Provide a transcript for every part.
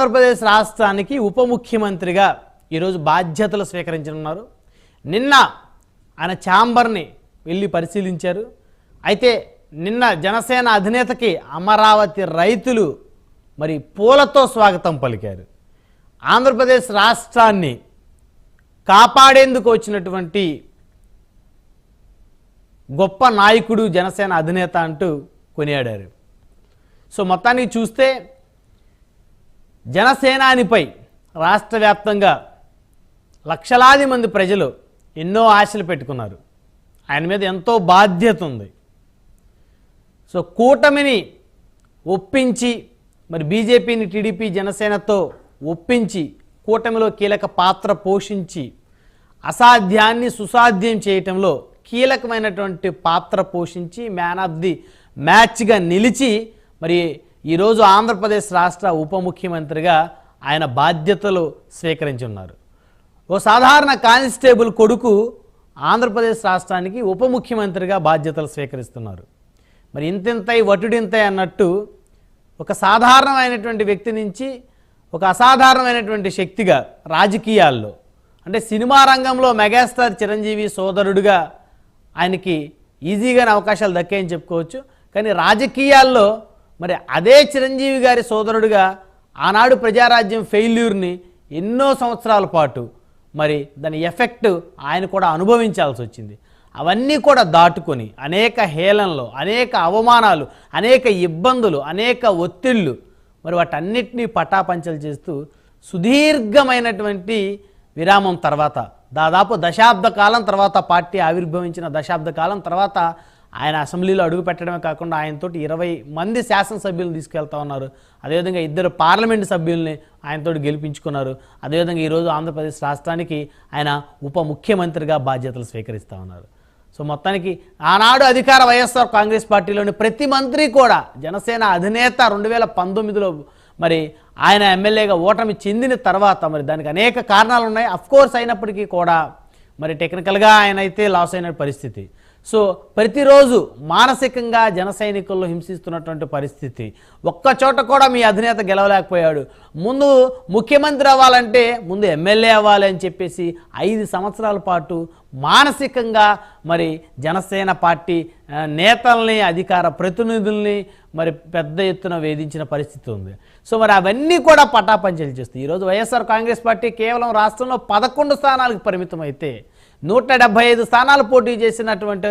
ఆంధ్రప్రదేశ్ రాష్ట్రానికి ఉప ముఖ్యమంత్రిగా ఈరోజు బాధ్యతలు స్వీకరించనున్నారు. నిన్న ఆయన ఛాంబర్ని వెళ్ళి పరిశీలించారు. అయితే నిన్న జనసేన అధినేతకి అమరావతి రైతులు మరి పూలతో స్వాగతం పలికారు. ఆంధ్రప్రదేశ్ రాష్ట్రాన్ని కాపాడేందుకు వచ్చినటువంటి గొప్ప నాయకుడు జనసేన అధినేత అంటూ కొనియాడారు. సో మొత్తానికి చూస్తే జనసేనానిపై రాష్ట్ర వ్యాప్తంగా లక్షలాది మంది ప్రజలు ఎన్నో ఆశలు పెట్టుకున్నారు. ఆయన మీద ఎంతో బాధ్యత ఉంది. సో కూటమిని ఒప్పించి మరి బీజేపీని టీడీపీ జనసేనతో ఒప్పించి కూటమిలో కీలక పాత్ర పోషించి అసాధ్యాన్ని సుసాధ్యం చేయటంలో కీలకమైనటువంటి పాత్ర పోషించి మ్యాన్ ఆఫ్ ది మ్యాచ్గా నిలిచి మరి ఈరోజు ఆంధ్రప్రదేశ్ రాష్ట్ర ఉప ముఖ్యమంత్రిగా ఆయన బాధ్యతలు స్వీకరించున్నారు. ఓ సాధారణ కానిస్టేబుల్ కొడుకు ఆంధ్రప్రదేశ్ రాష్ట్రానికి ఉప ముఖ్యమంత్రిగా బాధ్యతలు స్వీకరిస్తున్నారు. మరి ఇంతింతై వటుడింతై అన్నట్టు ఒక సాధారణమైనటువంటి వ్యక్తి నుంచి ఒక అసాధారణమైనటువంటి శక్తిగా రాజకీయాల్లో అంటే సినిమా రంగంలో మెగాస్టార్ చిరంజీవి సోదరుడుగా ఆయనకి ఈజీగానే అవకాశాలు దక్కాయని చెప్పుకోవచ్చు. కానీ రాజకీయాల్లో మరి అదే చిరంజీవి గారి సోదరుడుగా ఆనాడు ప్రజారాజ్యం ఫెయిల్యూర్ని ఎన్నో సంవత్సరాల పాటు మరి దాని ఎఫెక్ట్ ఆయన కూడా అనుభవించాల్సి వచ్చింది. అవన్నీ కూడా దాటుకొని అనేక హేళనలు, అనేక అవమానాలు, అనేక ఇబ్బందులు, అనేక ఒత్తిళ్ళు మరి వాటన్నిటినీ పటాపంచలు చేస్తూ సుదీర్ఘమైనటువంటి విరామం తర్వాత దాదాపు దశాబ్ద కాలం తర్వాత పార్టీ ఆవిర్భవించిన దశాబ్ద కాలం తర్వాత ఆయన అసెంబ్లీలో అడుగు పెట్టడమే కాకుండా ఆయనతోటి 20 మంది శాసనసభ్యులను తీసుకెళ్తా ఉన్నారు. అదేవిధంగా 2 పార్లమెంటు సభ్యుల్ని ఆయనతోటి గెలిపించుకున్నారు. అదేవిధంగా ఈరోజు ఆంధ్రప్రదేశ్ రాష్ట్రానికి ఆయన ఉప ముఖ్యమంత్రిగా బాధ్యతలు స్వీకరిస్తూ ఉన్నారు. సో మొత్తానికి ఆనాడు అధికార వైఎస్ఆర్ కాంగ్రెస్ పార్టీలోని ప్రతి మంత్రి కూడా జనసేన అధినేత 2019లో మరి ఆయన ఎమ్మెల్యేగా ఓటమి చెందిన తర్వాత మరి దానికి అనేక కారణాలు ఉన్నాయి. అఫ్కోర్స్ అయినప్పటికీ కూడా మరి టెక్నికల్గా ఆయన అయితే లాస్ అయిన పరిస్థితి. సో ప్రతిరోజు మానసికంగా జన సైనికుల్లో హింసిస్తున్నటువంటి పరిస్థితి. ఒక్క చోట కూడా మీ అధినేత గెలవలేకపోయాడు. ముందు ముఖ్యమంత్రి అవ్వాలంటే ముందు ఎమ్మెల్యే అవ్వాలి అని చెప్పేసి 5 సంవత్సరాల పాటు మానసికంగా మరి జనసేన పార్టీ నేతల్ని, అధికార ప్రతినిధుల్ని మరి పెద్ద ఎత్తున వేధించిన పరిస్థితి ఉంది. సో మరి అవన్నీ కూడా పటాపంచలు చేస్తాయి. ఈరోజు వైఎస్ఆర్ కాంగ్రెస్ పార్టీ కేవలం రాష్ట్రంలో 11 స్థానాలకు పరిమితం అయితే 175 స్థానాలు పోటీ చేసినటువంటి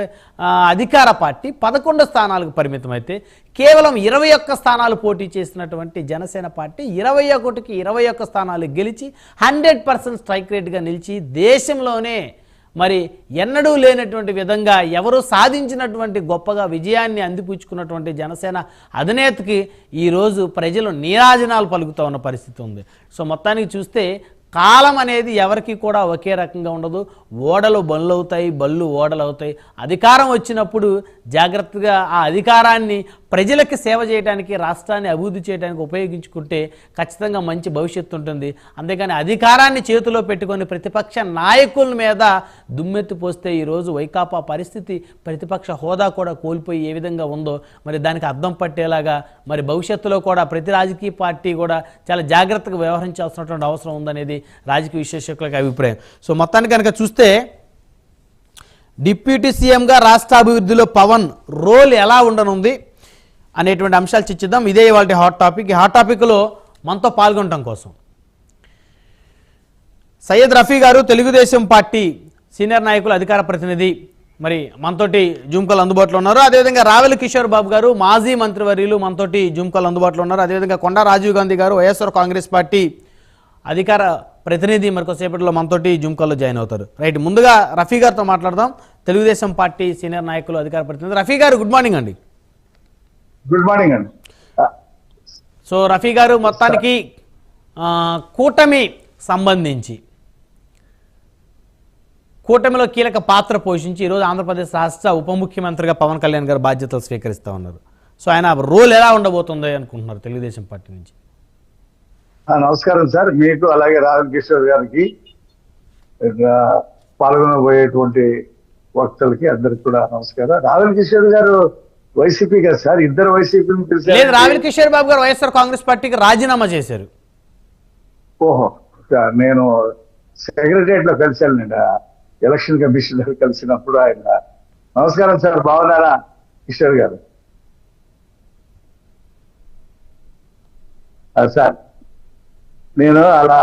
అధికార పార్టీ 11 స్థానాలకు పరిమితం అయితే కేవలం 21 స్థానాలు పోటీ చేసినటువంటి జనసేన పార్టీ 21కి 21 స్థానాలు గెలిచి 100% స్ట్రైక్ రేట్గా నిలిచి దేశంలోనే మరి ఎన్నడూ లేనటువంటి విధంగా ఎవరు సాధించినటువంటి గొప్పగా విజయాన్ని అందిపుచ్చుకున్నటువంటి జనసేన అధినేతకి ఈరోజు ప్రజలు నీరాజనాలు పలుకుతూ ఉన్న పరిస్థితి ఉంది. సో మొత్తానికి చూస్తే కాలం అనేది ఎవరికి కూడా ఒకే రకంగా ఉండదు. ఓడలు బళ్ళు అవుతాయి, బళ్ళు ఓడలు అవుతాయి. అధికారం వచ్చినప్పుడు జాగ్రత్తగా ఆ అధికారాన్ని ప్రజలకి సేవ చేయడానికి, రాష్ట్రాన్ని అభివృద్ధి చేయడానికి ఉపయోగించుకుంటే ఖచ్చితంగా మంచి భవిష్యత్తు ఉంటుంది. అంతేకాని అధికారాన్ని చేతిలో పెట్టుకొని ప్రతిపక్ష నాయకుల మీద దుమ్మెత్తి పోస్తే ఈరోజు వైకాపా పరిస్థితి ప్రతిపక్ష హోదా కూడా కోల్పోయి ఏ విధంగా ఉందో మరి దానికి అద్దం పట్టేలాగా మరి భవిష్యత్తులో కూడా ప్రతి రాజకీయ పార్టీ కూడా చాలా జాగ్రత్తగా వ్యవహరించాల్సినటువంటి అవసరం ఉందనేది రాజకీయ విశ్లేషకులకు అభిప్రాయం. సో మొత్తానికి కనుక చూస్తే డిప్యూటీ సీఎంగా రాష్ట్ర అభివృద్ధిలో పవన్ రోల్ ఎలా ఉండనుంది అనేటువంటి అంశాలు చర్చిద్దాం. ఇదే ఇవాళ హాట్ టాపిక్. ఈ హాట్ టాపిక్లో మనతో పాల్గొనడం కోసం సయ్యద్ రఫీ గారు, తెలుగుదేశం పార్టీ సీనియర్ నాయకులు, అధికార ప్రతినిధి మరి మనతోటి జూమ్ కాల్ అందుబాటులో ఉన్నారు. అదేవిధంగా రావెల కిషోర్ బాబు గారు, మాజీ మంత్రివర్యులు మనతోటి జూమ్ కాల్ అందుబాటులో ఉన్నారు. అదేవిధంగా కొండా రాజీవ్ గాంధీ గారు, వైఎస్ఆర్ కాంగ్రెస్ పార్టీ అధికార ప్రతినిధి మరికొసేపట్లో మనతోటి జూమ్ కాల్లో జాయిన్ అవుతారు. రైట్, ముందుగా రఫీ గారితో మాట్లాడదాం. తెలుగుదేశం పార్టీ సీనియర్ నాయకులు, అధికార ప్రతినిధి రఫీ గారు, గుడ్ మార్నింగ్ అండి. గుడ్ మార్నింగ్ అండి. సో రఫీ గారు, మొత్తానికి కూటమి సంబంధించి కూటమిలో కీలక పాత్ర పోషించి ఈరోజు ఆంధ్రప్రదేశ్ రాష్ట్ర ఉప ముఖ్యమంత్రిగా పవన్ కళ్యాణ్ గారు బాధ్యతలు స్వీకరిస్తూ ఉన్నారు. సో ఆయన రోల్ ఎలా ఉండబోతుంది అనుకుంటున్నారు తెలుగుదేశం పార్టీ నుంచి? నమస్కారం సార్, మీకు అలాగే రావెల కిషోర్ గారికి, పాల్గొనబోయేటువంటి వక్తలకి అందరికి కూడా నమస్కారం. రావెల కిషోర్ గారు వైసీపీ కదా సార్? ఇద్దరు వైసీపీని రావెల కిషోర్ బాబు గారు వైఎస్ఆర్ కాంగ్రెస్ పార్టీకి రాజీనామా చేశారు. ఓహో, నేను సెక్రటరియట్ లో కలిశానండి, ఎలక్షన్ కమిషన్ లో కలిసినప్పుడు ఆయన. నమస్కారం సార్, బాగున్నారా కిషోర్ గారు? సార్ నేను అలా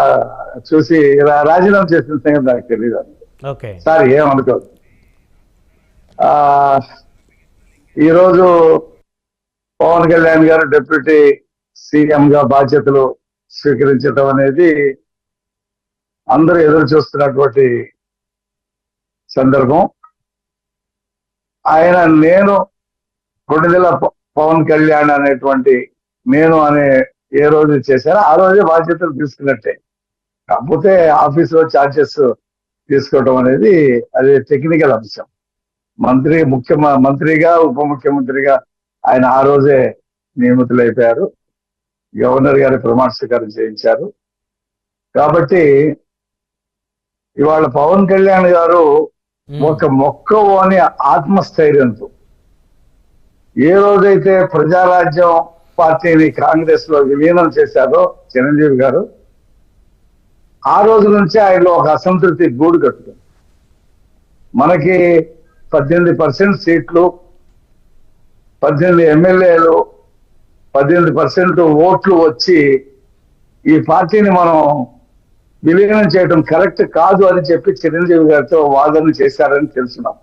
చూసి ఇలా రాజీనామా చేసిన సంగతి నాకు తెలియదు. ఓకే సార్ ఏమనుకోదు. ఆ, ఈరోజు పవన్ కళ్యాణ్ గారు డిప్యూటీ సీఎం గా బాధ్యతలు స్వీకరించడం అనేది అందరూ ఎదురు చూస్తున్నటువంటి సందర్భం. ఆయన నేను కొణిదెల పవన్ కళ్యాణ్ అనేటువంటి నేను అనే ఏ రోజు చేశారో ఆ రోజే బాధ్యతలు తీసుకున్నట్టే. కాకపోతే ఆఫీసులో ఛార్జెస్ తీసుకోవడం అనేది అది టెక్నికల్ అంశం. మంత్రిగా ఉప ముఖ్యమంత్రిగా ఆయన ఆ రోజే నియమితులైపోయారు. గవర్నర్ గారి ప్రమాణ స్వీకారం చేయించారు. కాబట్టి ఇవాళ పవన్ కళ్యాణ్ గారు ఒక మొక్కవోని ఆత్మస్థైర్యంతో ఏ రోజైతే ప్రజారాజ్యం పార్టీని కాంగ్రెస్ లో విలీనం చేశారో చిరంజీవి గారు, ఆ రోజు నుంచి ఆయనలో ఒక అసంతృప్తి గూడు కట్టుకుంది. మనకి 18% సీట్లు, 18 ఎమ్మెల్యేలు, 18% ఓట్లు వచ్చి ఈ పార్టీని మనం విలీనం చేయడం కరెక్ట్ కాదు అని చెప్పి చిరంజీవి గారితో వాదన చేశారని తెలుసున్నాం.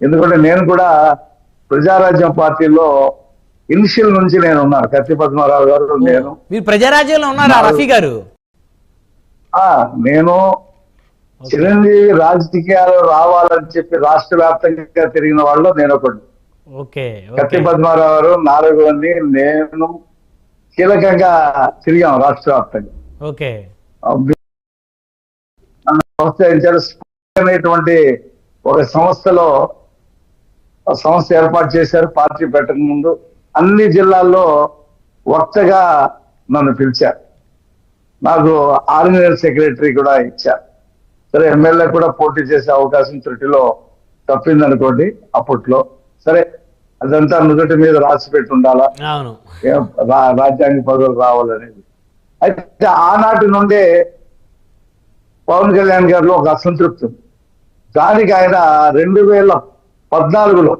ఎందుకంటే నేను కూడా ప్రజారాజ్యం పార్టీలో ఇనిషియల్ నుంచి నేను ఉన్నాను. కత్తి పద్మారావు గారు, నేను. మీరు ప్రజారాజ్యంలో ఉన్నారా రఫీ గారు? నేను చిరంజీవి రాజకీయాలు రావాలని చెప్పి రాష్ట్ర వ్యాప్తంగా తిరిగిన వాళ్ళు నేను ఒకటి. కత్తి పద్మారావు గారు, నాలుగోని, నేను కీలకంగా తిరిగాం రాష్ట్ర వ్యాప్తంగా. ప్రోత్సహించారు. అనేటువంటి ఒక సంస్థ ఏర్పాటు చేశారు పార్టీ పెట్టక ముందు. అన్ని జిల్లాల్లో వక్తగా నన్ను పిలిచారు. నాకు ఆర్గనైజర్ సెక్రటరీ కూడా ఇచ్చారు. సరే, ఎమ్మెల్యే కూడా పోటీ చేసే అవకాశం త్రుటిలో తప్పిందనుకోండి అప్పట్లో. సరే, అదంతా నుదుటి మీద రాసి పెట్టి ఉండాలా, రాజ్యాంగ పదవులు రావాలనేది. అయితే ఆనాటి నుండే పవన్ కళ్యాణ్ గారిలో ఒక అసంతృప్తి ఉంది. దానికి ఆయన 2014లో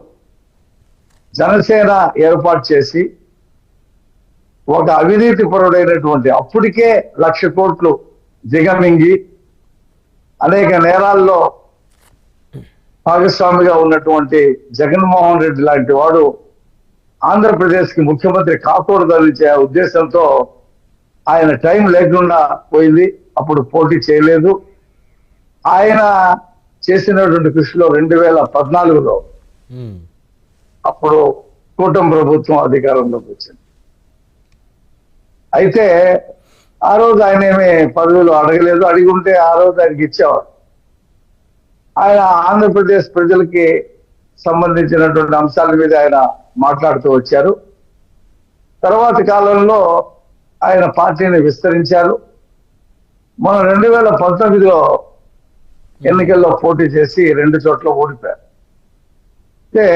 జనసేన ఏర్పాటు చేసి ఒక అవినీతి పరుడైనటువంటి, అప్పటికే 1,00,000 కోట్లు దిగమింగి అనేక నేరాల్లో భాగస్వామిగా ఉన్నటువంటి జగన్మోహన్ రెడ్డి లాంటి వాడు ఆంధ్రప్రదేశ్ కి ముఖ్యమంత్రి కాకూడదని ఉద్దేశంతో ఆయన టైం లేకుండా పోయింది. అప్పుడు పోటీ చేయలేదు. ఆయన చేసినటువంటి కృషిలో 2014లో అప్పుడు కూటమి ప్రభుత్వం అధికారంలోకి వచ్చింది. అయితే ఆ రోజు ఆయన ఏమీ పదవులు అడగలేదు. అడిగి ఉంటే ఆ రోజు ఆయనకి ఇచ్చేవాడు. ఆయన ఆంధ్రప్రదేశ్ ప్రజలకి సంబంధించినటువంటి అంశాల మీద ఆయన మాట్లాడుతూ వచ్చారు. తర్వాత కాలంలో ఆయన పార్టీని విస్తరించారు. మన 2019లో ఎన్నికల్లో పోటీ చేసి 2 చోట్ల ఓడిపోయారు. అంటే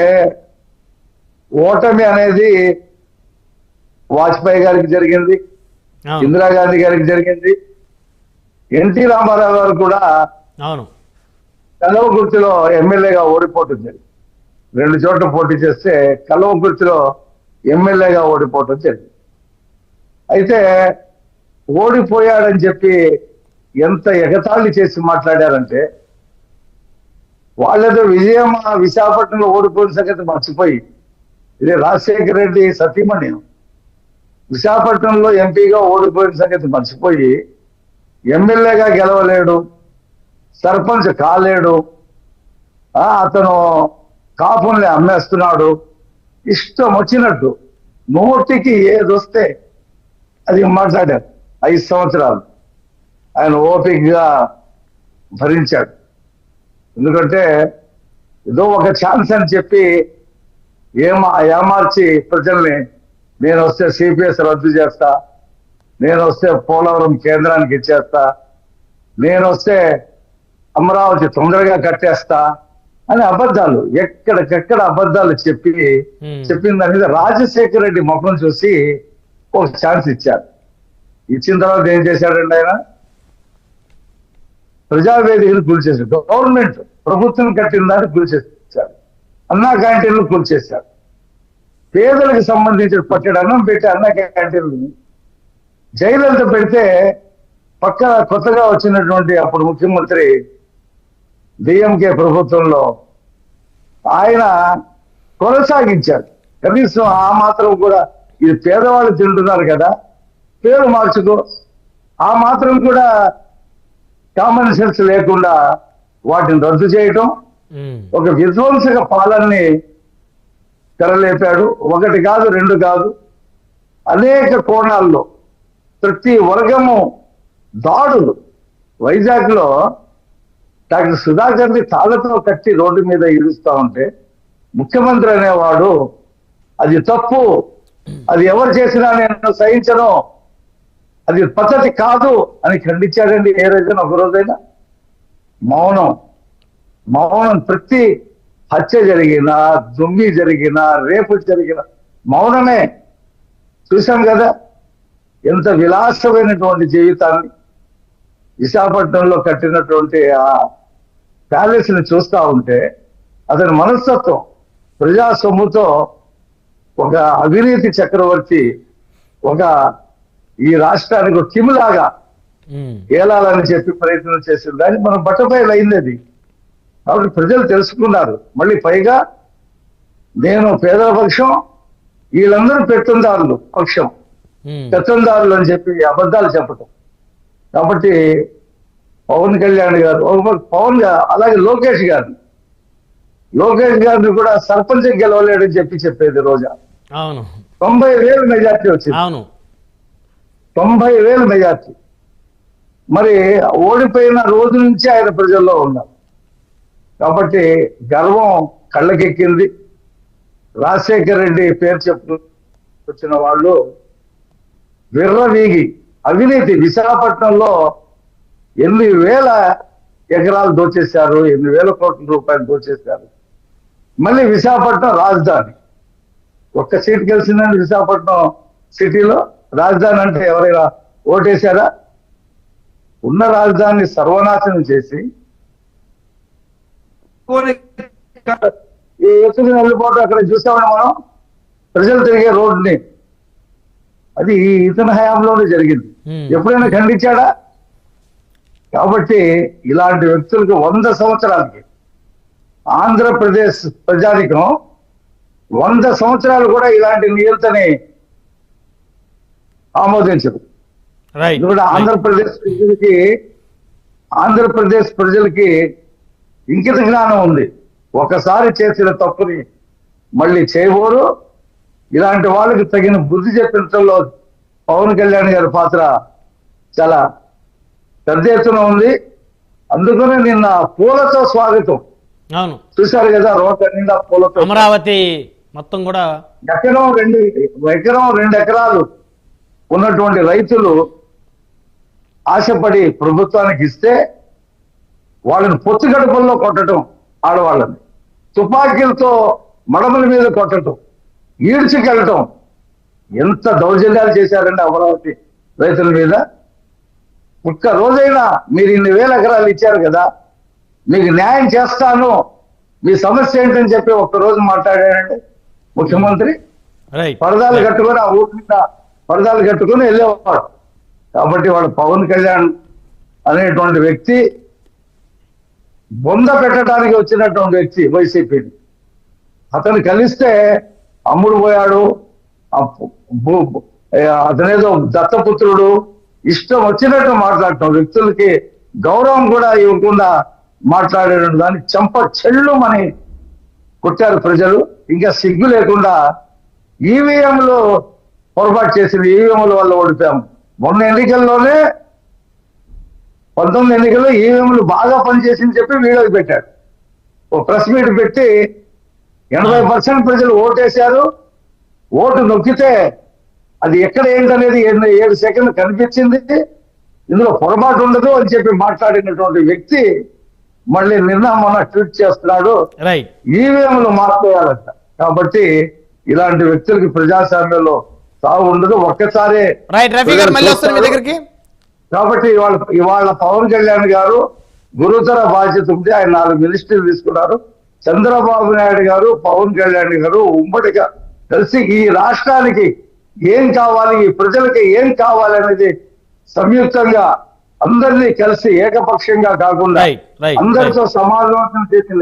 ఓటమి అనేది వాజ్పేయి గారికి జరిగింది, ఇందిరాగాంధీ గారికి జరిగింది, ఎన్టీ రామారావు గారు కూడా కల్వకుర్తిలో ఎమ్మెల్యేగా ఓడిపోవటం జరిగింది. 2 చోట్ల పోటీ చేస్తే కల్వకుర్తిలో ఎమ్మెల్యేగా ఓడిపోవటం జరిగింది. అయితే ఓడిపోయాడని చెప్పి ఎంత ఎగతాళి చేసి మాట్లాడారంటే, వాళ్ళతో విశాఖపట్నంలో ఓడిపోయిన సంగతి మర్చిపోయి, ఇది రాజశేఖర రెడ్డి సతీమణి విశాఖపట్నంలో ఎంపీగా ఓడిపోయిన సంగతి మర్చిపోయి, ఎమ్మెల్యేగా గెలవలేడు, సర్పంచ్ కాలేడు, అతను కాపుల్ని అమ్మేస్తున్నాడు, ఇష్టం వచ్చినట్టు నోటికి ఏదొస్తే అది మాట్లాడారు. 5 సంవత్సరాలు ఆయన ఓపికగా భరించాడు. ఎందుకంటే ఏదో ఒక ఛాన్స్ అని చెప్పి ఏమార్చి ప్రజల్ని, నేను వస్తే సిపిఎస్ రద్దు చేస్తా, నేను వస్తే పోలవరం కేంద్రానికి ఇచ్చేస్తా, నేను వస్తే అమరావతి తొందరగా కట్టేస్తా అని అబద్ధాలు, ఎక్కడికెక్కడ అబద్ధాలు చెప్పిన దాని మీద రాజశేఖర రెడ్డి ముఖం చూసి ఒక ఛాన్స్ ఇచ్చారు. ఇచ్చిన తర్వాత ఏం చేశాడండి ఆయన? ప్రజావేదికను కూల్చేశారు. గవర్నమెంట్ ప్రభుత్వం కట్టిన దాన్ని కూల్చేశారు. అన్నా క్యాంటీన్లు కూల్చేశారు. పేదలకు సంబంధించిన పట్టెడు అన్నం పెట్టి అన్న క్యాంటీన్లు జైలలిత పెడితే పక్క కొత్తగా వచ్చినటువంటి అప్పుడు ముఖ్యమంత్రి డిఎంకే ప్రభుత్వంలో ఆయన కొనసాగించారు. కనీసం ఆ మాత్రం కూడా ఇది పేదవాళ్ళు తింటున్నారు కదా, పేరు మార్చుకో, ఆ మాత్రం కూడా కామన్ సెన్స్ లేకుండా వాటిని రద్దు చేయటం, ఒక విధ్వంసక పాలనని తెరలేపాడు. ఒకటి కాదు, రెండు కాదు, అనేక కోణాల్లో ప్రతి వర్గము దాడులు. వైజాగ్ లో డాక్టర్ సుధాకర్ని తాళ్లతో కట్టి రోడ్డు మీద ఈడుస్తా ఉంటే ముఖ్యమంత్రి అనేవాడు అది తప్పు, అది ఎవరు చేసినా నేను సహించను, అది పద్ధతి కాదు అని ఖండించాడండి ఏ రోజైనా ఒక రోజైనా? మౌనం. ప్రతి హత్య జరిగినా, దొంగి జరిగినా, రేపు జరిగినా మౌనమే. చూశాం కదా ఎంత విలాసమైనటువంటి జీవితాన్ని విశాఖపట్నంలో కట్టినటువంటి ఆ ప్యాలెస్ ని చూస్తా ఉంటే అతని మనస్తత్వం ప్రజా సొమ్ముతో ఒక అవినీతి చక్రవర్తి ఒక ఈ రాష్ట్రానికి ఒక కిములాగా ఏలాలని చెప్పి ప్రయత్నం చేసిన దాన్ని మనం బట్టపైలు అయింది అది. కాబట్టి ప్రజలు తెలుసుకున్నారు. మళ్ళీ పైగా నేను పేదల పక్షం, వీళ్ళందరూ పెత్తందారులు పక్షం, పెత్తందారులు అని చెప్పి అబద్ధాలు చెప్పటం. కాబట్టి పవన్ కళ్యాణ్ గారు, అలాగే లోకేష్ గారిని కూడా సర్పంచ్ గెలవలేడని చెప్పేది రోజా. 90,000 మెజార్టీ వచ్చింది. 90,000 మెజార్టీ. మరి ఓడిపోయిన రోజు నుంచి ఆయన ప్రజల్లో ఉన్నారు. కాబట్టి గర్వం కళ్ళకెక్కింది. రాజశేఖర్ రెడ్డి పేరు చెప్పు వచ్చిన వాళ్ళు విర్రవీగి అవినీతి విశాఖపట్నంలో ఎన్ని వేల ఎకరాలు దోచేశారు, ఎన్ని వేల కోట్ల రూపాయలు దోచేశారు. మళ్ళీ విశాఖపట్నం రాజధాని, ఒక్క సీట్ గెలిచిందండి విశాఖపట్నం సిటీలో. రాజధాని అంటే ఎవరైనా ఓటేశారా? ఉన్న రాజధానిని సర్వనాశనం చేసి ఎత్తుకుని వెళ్ళిపోవడం అక్కడ చూసామని మనం ప్రజలు తిరిగే రోడ్డుని. అది ఇతని హయాంలోనే జరిగింది. ఎప్పుడైనా ఖండించాడా? కాబట్టి ఇలాంటి వ్యక్తులకు 100 సంవత్సరాలకి ఆంధ్రప్రదేశ్ ప్రజానికం 100 సంవత్సరాలు కూడా ఇలాంటి నియంత్రని ఆమోదించదు. కూడా ఆంధ్రప్రదేశ్ ప్రజలకి ఇంకిత జ్ఞానం ఉంది. ఒకసారి చేసిన తప్పుని మళ్ళీ చేయబోరు. ఇలాంటి వాళ్ళకి తగిన బుద్ధి చెప్పించడంలో పవన్ కళ్యాణ్ గారి పాత్ర చాలా పెద్ద ఎత్తున ఉంది. అందుకనే నిన్న పూలతో స్వాగతం చూశారు కదా, రోడ్ల నిండా పూలతో. అమరావతి మొత్తం కూడా ఎకరం 2 ఎకరాలు ఉన్నటువంటి రైతులు ఆశపడి ప్రభుత్వానికి ఇస్తే వాళ్ళని పొత్తు గడపల్లో కొట్టడం, ఆడవాళ్ళని తుపాకీలతో మడమల మీద కొట్టడం, ఈడ్చుకెళ్ళటం, ఎంత దౌర్జన్యాలు చేశారండి అమరావతి రైతుల మీద. ఒక్క రోజైనా మీరు ఇన్ని వేల ఎకరాలు ఇచ్చారు కదా, మీకు న్యాయం చేస్తాను, మీ సమస్య ఏంటని చెప్పి ఒక్కరోజు మాట్లాడాడండి ముఖ్యమంత్రి. పరదాలు కట్టుకొని ఆ ఊరి మీద పరదాలు కట్టుకొని వెళ్ళేవాడు. కాబట్టి వాడు పవన్ కళ్యాణ్ అనేటువంటి వ్యక్తి బొంద పెట్టడానికి వచ్చినటువంటి వ్యక్తి వైసీపీని. అతను కలిస్తే అమ్ముడు పోయాడు, అతనేదో దత్తపుత్రుడు, ఇష్టం వచ్చినట్టు మాట్లాడటం, వ్యక్తులకి గౌరవం కూడా ఇవ్వకుండా మాట్లాడేటువంటి దాన్ని చెంప చెల్లుమని కొట్టారు ప్రజలు. ఇంకా సిగ్గు లేకుండా ఈవీఎంలు పొరపాటు చేసింది, ఈవీఎంల వల్ల ఓడిపోయాము. మొన్న ఎన్నికల్లోనే 19 ఎన్నికల్లో ఈవీఎంలు బాగా పనిచేసింది చెప్పి వీడియోకి పెట్టాడు. ఓ ప్రెస్ మీట్ పెట్టి 80% ప్రజలు ఓటేశారు, ఓటు నొక్కితే అది ఎక్కడ ఏంటనేది 7 సెకండ్లు కనిపించింది, ఇందులో పొరపాటు ఉండదు అని చెప్పి మాట్లాడినటువంటి వ్యక్తి మళ్ళీ నిన్న మొన్న ట్వీట్ చేస్తున్నాడు ఈవీఎంలు మార్చేయాలంట. కాబట్టి ఇలాంటి వ్యక్తులకి ప్రజాస్వామ్యంలో తావు ఉండదు. ఒక్కసారే కాబట్టి ఇవాళ పవన్ కళ్యాణ్ గారు గురుతర బాధ్యత ఉంది. ఆయన 4 మినిస్టర్లు తీసుకున్నారు. చంద్రబాబు నాయుడు గారు, పవన్ కళ్యాణ్ గారు ఉమ్మడిగా కలిసి ఈ రాష్ట్రానికి ఏం కావాలి, ఈ ప్రజలకి ఏం కావాలి అనేది సంయుక్తంగా అందరినీ కలిసి ఏకపక్షంగా కాకుండా రైట్ రైట్ అందరితో సమాలోచన చేసి